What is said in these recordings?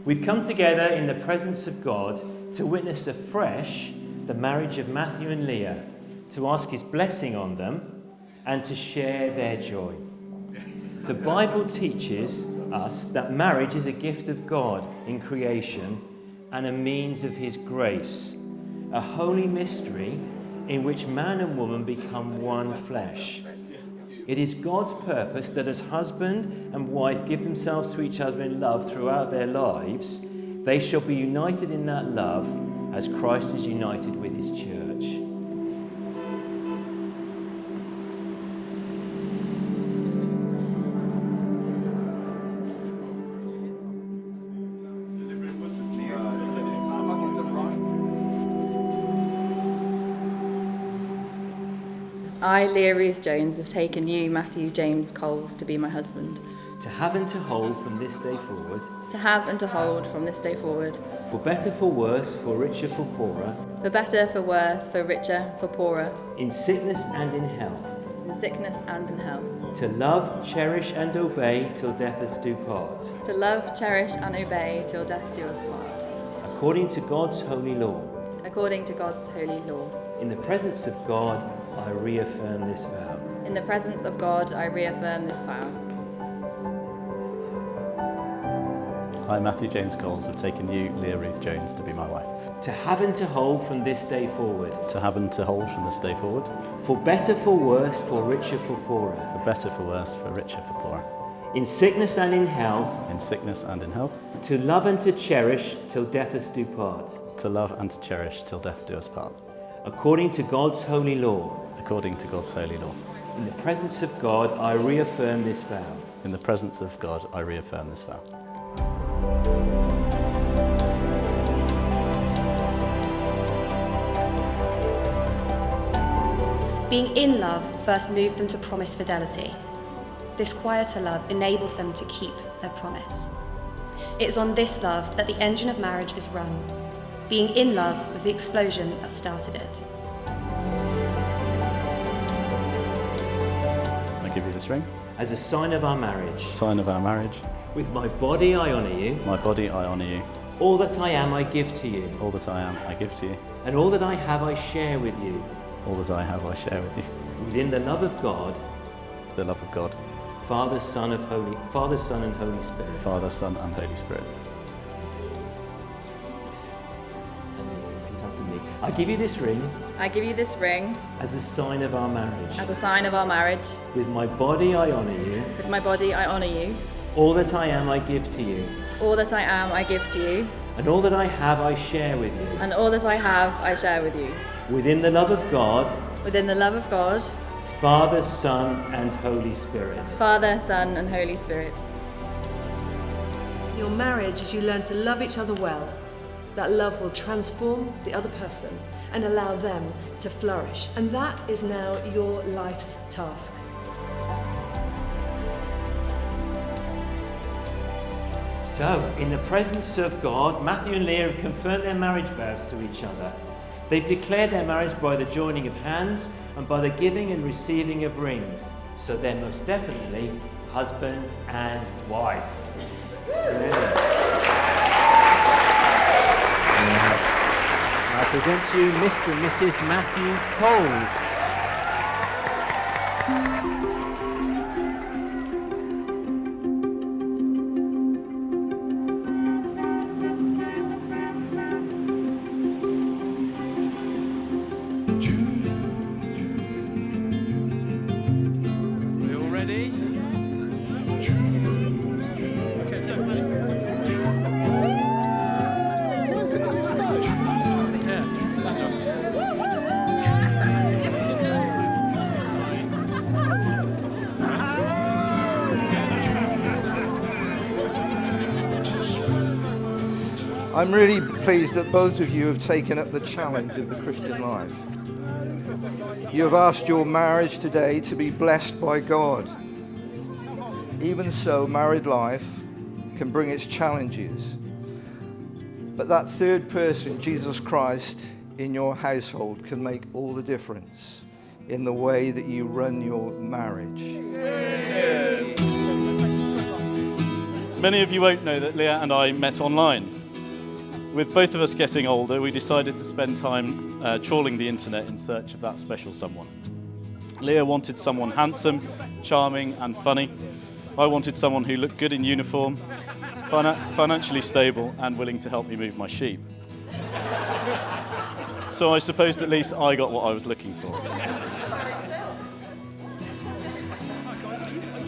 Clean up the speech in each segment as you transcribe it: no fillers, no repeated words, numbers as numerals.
We've come together in the presence of God to witness afresh the marriage of Matthew and Leah, to ask his blessing on them and to share their joy. The Bible teaches us that marriage is a gift of God in creation and a means of his grace, a holy mystery in which man and woman become one flesh. It is God's purpose that as husband and wife give themselves to each other in love throughout their lives, they shall be united in that love as Christ is united with his church. I, Leah Ruth Jones, have taken you, Matthew James Coles, to be my husband. To have and to hold from this day forward. To have and to hold from this day forward. For better, for worse, for richer, for poorer. For better, for worse, for richer, for poorer. In sickness and in health. In sickness and in health. To love, cherish and obey till death us do part. To love, cherish and obey till death do us part. According to God's holy law. According to God's holy law. In the presence of God, I reaffirm this vow. In the presence of God, I reaffirm this vow. I, Matthew James Coles, have taken you, Leah Ruth Jones, to be my wife. To have and to hold from this day forward. To have and to hold from this day forward. For better, for worse, for richer, for poorer. For better, for worse, for richer, for poorer. In sickness and in health. In sickness and in health. To love and to cherish till death us do part. To love and to cherish till death do us part. According to God's holy law. According to God's holy law. In the presence of God, I reaffirm this vow. In the presence of God, I reaffirm this vow. Being in love first moved them to promise fidelity. This quieter love enables them to keep their promise. It is on this love that the engine of marriage is run. Being in love was the explosion that started it. I give you this ring. As a sign of our marriage. Sign of our marriage. With my body I honour you. My body I honour you. All that I am I give to you. All that I am I give to you. And all that I have I share with you. All that I have I share with you. Within the love of God. The love of God. Father, Son, and Holy Spirit. Father, Son, and Holy Spirit. Repeat after me. I give you this ring. I give you this ring. As a sign of our marriage. As a sign of our marriage. With my body I honour you. With my body I honour you. All that I am I give to you. All that I am I give to you. And all that I have I share with you. And all that I have I share with you. Within the love of God. Within the love of God. Father, Son, and Holy Spirit. Father, Son, and Holy Spirit. Your marriage, as you learn to love each other well, that love will transform the other person and allow them to flourish. And that is now your life's task. So, in the presence of God, Matthew and Leah have confirmed their marriage vows to each other. They've declared their marriage by the joining of hands and by the giving and receiving of rings. So they're most definitely husband and wife. I present to you Mr. and Mrs. Matthew Coles. I'm really pleased that both of you have taken up the challenge of the Christian life. You have asked your marriage today to be blessed by God. Even so, married life can bring its challenges. But that third person, Jesus Christ, in your household can make all the difference in the way that you run your marriage. Many of you won't know that Leah and I met online. With both of us getting older, we decided to spend time trawling the internet in search of that special someone. Leah wanted someone handsome, charming and funny. I wanted someone who looked good in uniform, financially stable and willing to help me move my sheep. So I supposed at least I got what I was looking for.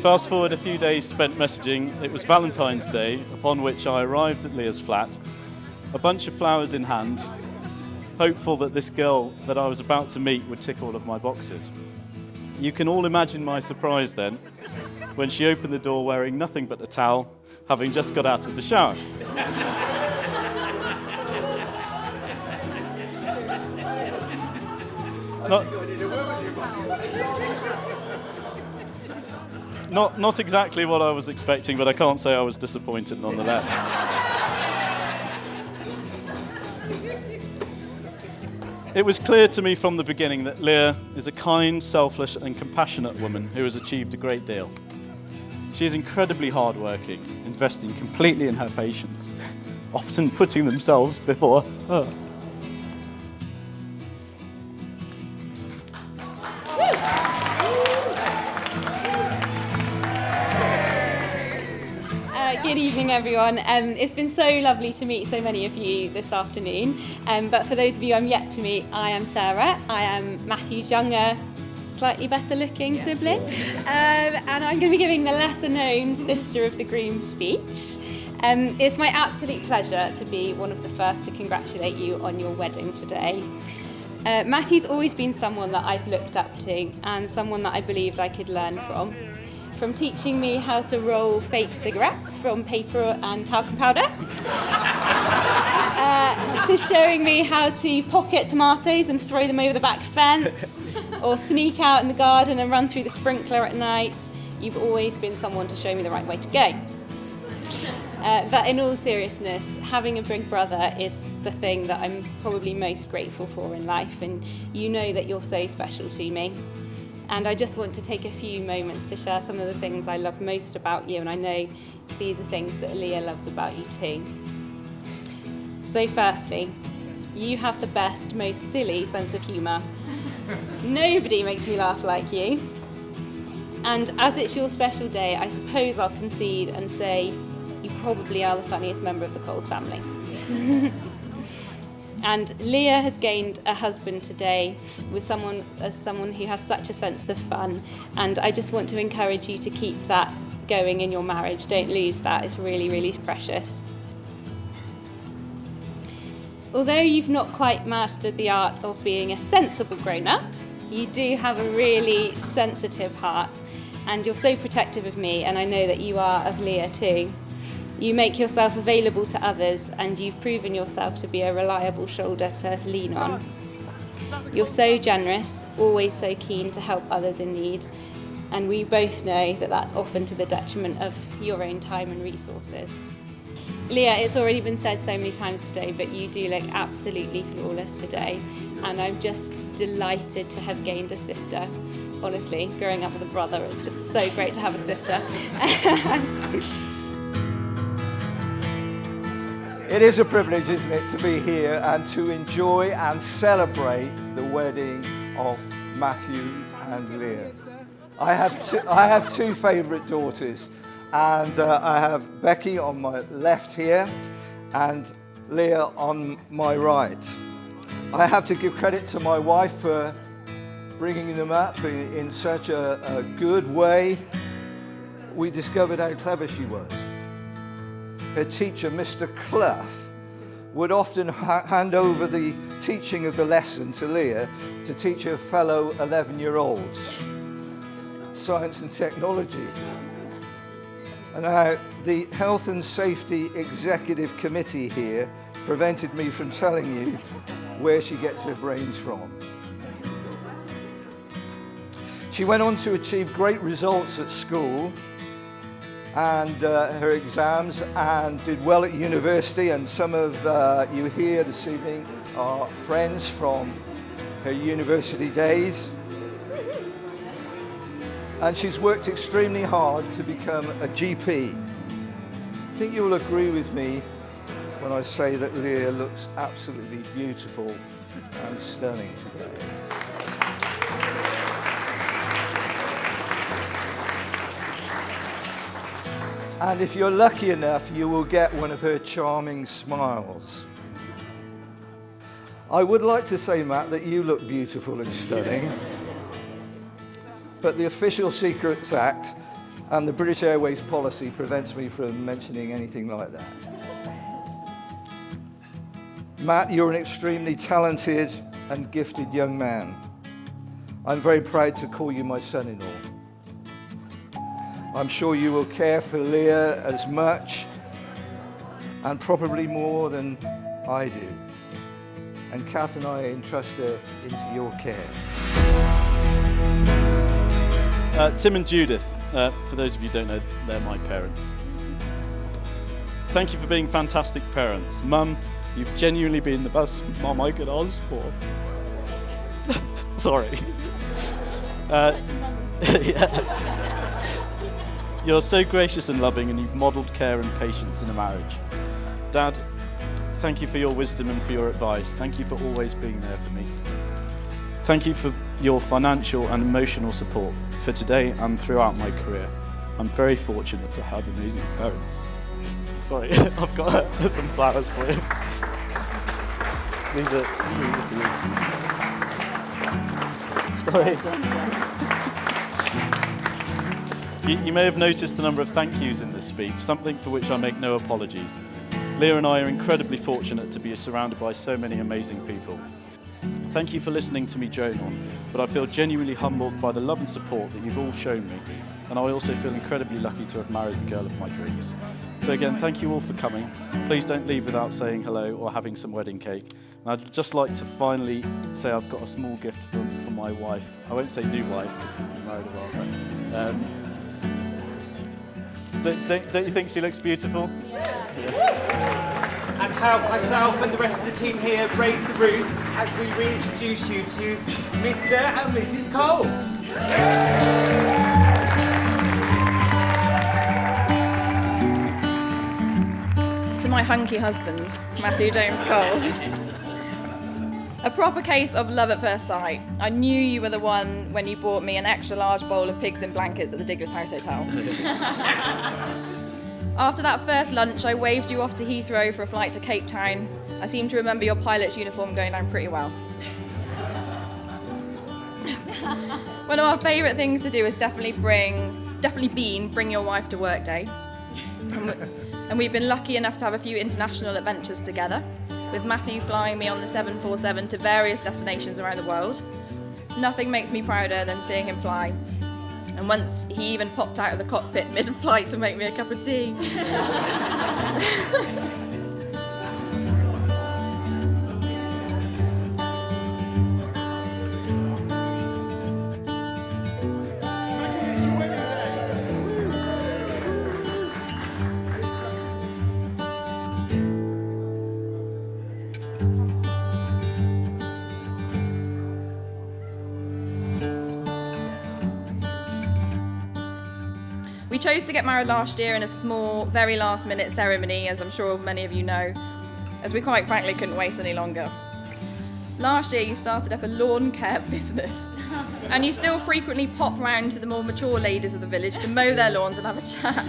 Fast forward a few days spent messaging, it was Valentine's Day, upon which I arrived at Leah's flat, a bunch of flowers in hand, hopeful that this girl that I was about to meet would tick all of my boxes. You can all imagine my surprise then, when she opened the door wearing nothing but a towel, having just got out of the shower. Not exactly what I was expecting, but I can't say I was disappointed nonetheless. It was clear to me from the beginning that Leah is a kind, selfless and compassionate woman who has achieved a great deal. She is incredibly hardworking, investing completely in her patients, often putting themselves before her. Good evening, everyone. It's been so lovely to meet so many of you this afternoon. But for those of you I'm yet to meet, I am Sarah. I am Matthew's younger, slightly better looking sibling. And I'm going to be giving the lesser known sister of the groom speech. It's my absolute pleasure to be one of the first to congratulate you on your wedding today. Matthew's always been someone that I've looked up to and someone that I believed I could learn from. From teaching me how to roll fake cigarettes from paper and talcum powder, to showing me how to pocket tomatoes and throw them over the back fence, or sneak out in the garden and run through the sprinkler at night. You've always been someone to show me the right way to go. But in all seriousness, having a big brother is the thing that I'm probably most grateful for in life, and you know that you're so special to me. And I just want to take a few moments to share some of the things I love most about you, and I know these are things that Leah loves about you too. So firstly, you have the best, most silly sense of humour. Nobody makes me laugh like you. And as it's your special day, I suppose I'll concede and say you probably are the funniest member of the Coles family. And Leah has gained a husband today with someone who has such a sense of fun. And I just want to encourage you to keep that going in your marriage. Don't lose that. It's really, really precious. Although you've not quite mastered the art of being a sensible grown-up, you do have a really sensitive heart. And you're so protective of me, and I know that you are of Leah too. You make yourself available to others, and you've proven yourself to be a reliable shoulder to lean on. You're so generous, always so keen to help others in need, and we both know that that's often to the detriment of your own time and resources. Leah, it's already been said so many times today, but you do look absolutely flawless today, and I'm just delighted to have gained a sister. Honestly, growing up with a brother, it's just so great to have a sister. It is a privilege, isn't it, to be here and to enjoy and celebrate the wedding of Matthew and Leah. I have two favourite daughters, and I have Becky on my left here and Leah on my right. I have to give credit to my wife for bringing them up in such a good way. We discovered how clever she was. Her teacher, Mr. Clough, would often hand over the teaching of the lesson to Leah to teach her fellow 11-year-olds science and technology. And the Health and Safety Executive Committee here prevented me from telling you where she gets her brains from. She went on to achieve great results at school and her exams, and did well at university, and some of you here this evening are friends from her university days. And she's worked extremely hard to become a GP. I think you'll agree with me when I say that Leah looks absolutely beautiful and stunning today. And if you're lucky enough, you will get one of her charming smiles. I would like to say, Matt, that you look beautiful and stunning, but the Official Secrets Act and the British Airways policy prevents me from mentioning anything like that. Matt, you're an extremely talented and gifted young man. I'm very proud to call you my son-in-law. I'm sure you will care for Leah as much and probably more than I do. And Kath and I entrust her into your care. Tim and Judith, for those of you who don't know, they're my parents. Thank you for being fantastic parents. Mum, you've genuinely been the best mum I could ask for. Sorry. Yeah. You're so gracious and loving, and you've modelled care and patience in a marriage. Dad, thank you for your wisdom and for your advice. Thank you for always being there for me. Thank you for your financial and emotional support for today and throughout my career. I'm very fortunate to have amazing parents. Sorry, I've got some flowers for you. These are for you. Sorry. You may have noticed the number of thank yous in this speech, something for which I make no apologies. Leah and I are incredibly fortunate to be surrounded by so many amazing people. Thank you for listening to me drone on, but I feel genuinely humbled by the love and support that you've all shown me, and I also feel incredibly lucky to have married the girl of my dreams. So again, thank you all for coming. Please don't leave without saying hello or having some wedding cake. And I'd just like to finally say I've got a small gift for my wife. I won't say new wife, because we've been married a while. Don't you think she looks beautiful? And help myself and the rest of the team here raise the roof as we reintroduce you to Mr. and Mrs. Coles. To my hunky husband, Matthew James Coles. A proper case of love at first sight. I knew you were the one when you bought me an extra large bowl of pigs in blankets at the Diggers House Hotel. After that first lunch, I waved you off to Heathrow for a flight to Cape Town. I seem to remember your pilot's uniform going down pretty well. One of our favourite things to do has definitely been bring your wife to work day. And we've been lucky enough to have a few international adventures together, with Matthew flying me on the 747 to various destinations around the world. Nothing makes me prouder than seeing him fly. And once he even popped out of the cockpit mid-flight to make me a cup of tea. We chose to get married last year in a small, very last-minute ceremony, as I'm sure many of you know, as we quite frankly couldn't wait any longer. Last year you started up a lawn care business, and you still frequently pop round to the more mature ladies of the village to mow their lawns and have a chat.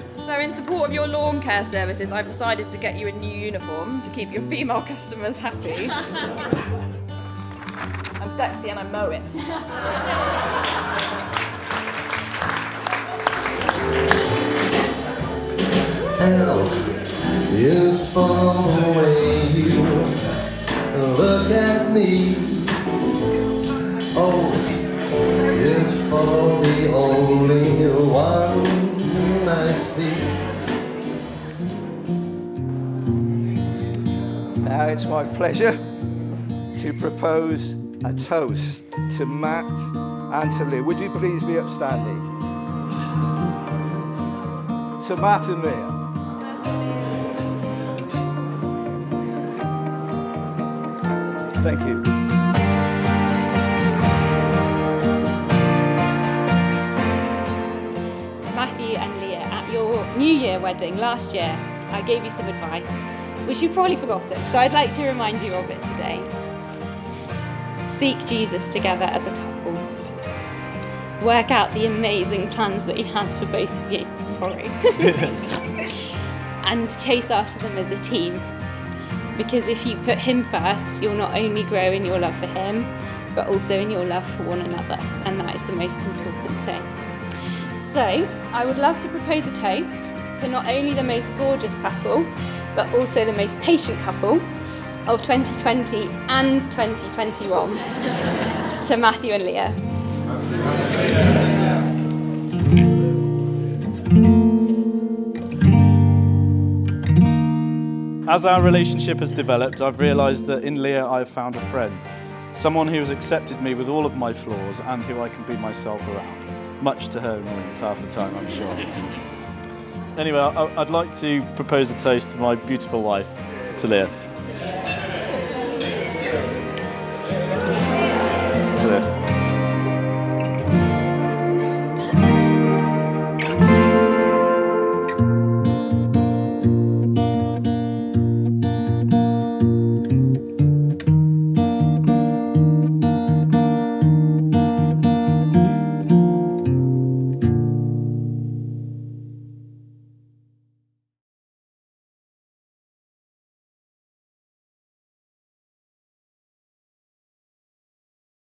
So in support of your lawn care services, I've decided to get you a new uniform to keep your female customers happy. I'm sexy and I mow it. Hell is far away. You look at me. Oh, it's for the only one I see. Now it's my pleasure to propose a toast to Matt and to Leah. Would you please be upstanding? To Matt and Leah. Thank you. Matthew and Leah, at your New Year wedding last year, I gave you some advice, which you've probably forgotten, so I'd like to remind you of it today. Seek Jesus together as a couple. Work out the amazing plans that he has for both of you. Sorry. And chase after them as a team. Because if you put him first, you'll not only grow in your love for him, but also in your love for one another. And that is the most important thing. So, I would love to propose a toast to not only the most gorgeous couple, but also the most patient couple of 2020 and 2021, to Matthew and Leah. As our relationship has developed, I've realised that in Leah I've found a friend. Someone who has accepted me with all of my flaws and who I can be myself around. Much to her annoyance half the time, I'm sure. Anyway, I'd like to propose a toast to my beautiful wife, to Leah.